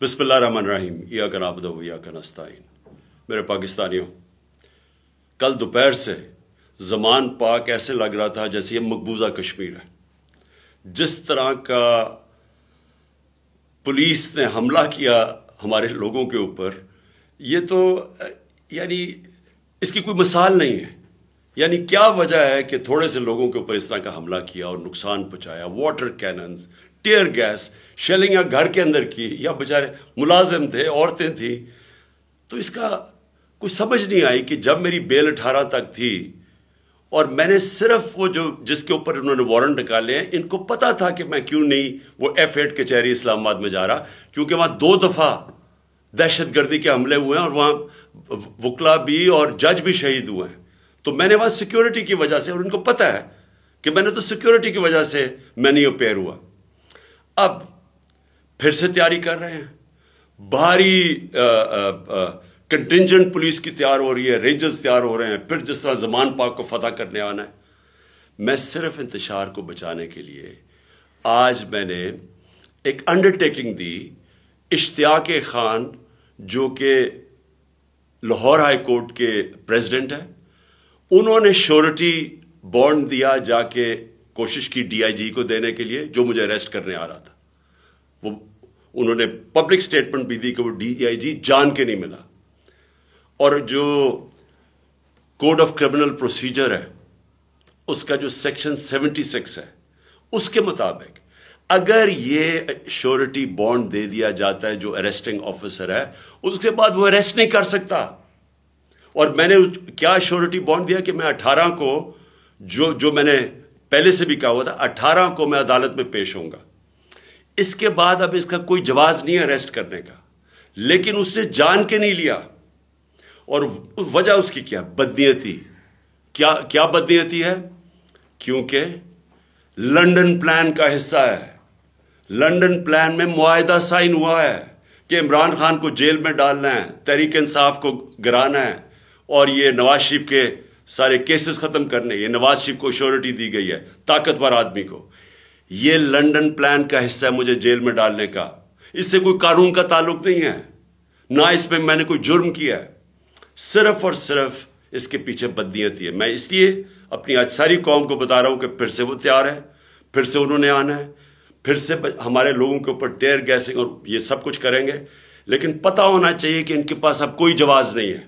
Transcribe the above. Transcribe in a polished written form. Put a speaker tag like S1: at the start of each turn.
S1: बिस्मिल्लाहिर्रहमानिर्रहीम इय्याक नअबुदु व इय्याक नस्तईन। मेरे पाकिस्तानियों, कल दोपहर से ज़मान पाक ऐसे लग रहा था जैसे ये मकबूजा कश्मीर है। जिस तरह का पुलिस ने हमला किया हमारे लोगों के ऊपर, ये तो यानी इसकी कोई मिसाल नहीं है। यानी क्या वजह है कि थोड़े से लोगों के ऊपर इस तरह का हमला किया और नुकसान पहुंचाया। Water cannons, tear gas, shelling या घर के अंदर की, या बेचारे मुलाजिम थे, औरतें थी। तो इसका कोई समझ नहीं आई कि जब मेरी बेल 18 तक थी और मैंने सिर्फ वो जो जिसके ऊपर उन्होंने वारंट निकाले हैं, इनको पता था कि मैं क्यों नहीं वो F8 कचहरी इस्लामाबाद में जा रहा, क्योंकि वहां 2 दफा दहशतगर्दी के हमले हुए हैं और वहां वकला भी और जज भी शहीद हुए हैं। तो मैंने वहां सिक्योरिटी की वजह से, और उनको पता है कि मैंने तो सिक्योरिटी की वजह से मैं नहीं अपेयर हुआ। अब फिर से तैयारी कर रहे हैं, भारी कंटिंजेंट पुलिस की तैयार हो रही है, रेंजर्स तैयार हो रहे हैं, फिर जिस तरह ज़मान पाक को फतह करने आना है। मैं सिर्फ इंतशार को बचाने के लिए आज मैंने एक अंडरटेकिंग दी। इश्तियाक खान जो कि लाहौर हाई कोर्ट के प्रेसिडेंट हैं, उन्होंने श्योरिटी बॉन्ड दिया, जाके कोशिश की DIG को देने के लिए जो मुझे अरेस्ट करने आ रहा था। वो उन्होंने पब्लिक स्टेटमेंट भी दी कि वो DIG जान के नहीं मिला। और जो कोड ऑफ क्रिमिनल प्रोसीजर है, उसका जो सेक्शन 76 है, उसके मुताबिक अगर ये श्योरिटी बॉन्ड दे दिया जाता है जो अरेस्टिंग ऑफिसर है, उसके बाद वो अरेस्ट नहीं कर सकता। और मैंने क्या श्योरिटी बॉन्ड दिया कि मैं 18 को जो मैंने पहले से भी कहा हुआ था, 18 को मैं अदालत में पेश होऊंगा। इसके बाद अब इसका कोई जवाज नहीं है अरेस्ट करने का, लेकिन उसने जान के नहीं लिया। और वजह उसकी क्या? बदनीयती। क्या बदनीयती है? क्योंकि लंदन प्लान का हिस्सा है। लंदन प्लान में मुआहदा साइन हुआ है कि इमरान खान को जेल में डालना है, तहरीक इंसाफ को गिराना है, और ये नवाज शरीफ के सारे केसेस खत्म करने। ये नवाज शरीफ को श्योरिटी दी गई है, ताकतवर आदमी को। ये लंदन प्लान का हिस्सा है मुझे जेल में डालने का। इससे कोई कानून का ताल्लुक नहीं है, ना इसमें मैंने कोई जुर्म किया है। सिर्फ और सिर्फ इसके पीछे बदनीयती है। मैं इसलिए अपनी आज सारी कौम को बता रहा हूं कि फिर से वो तैयार है, फिर से उन्होंने आना है, फिर से हमारे लोगों के ऊपर टेयर गैसिंग और ये सब कुछ करेंगे। लेकिन पता होना चाहिए कि इनके पास अब कोई जवाब नहीं है।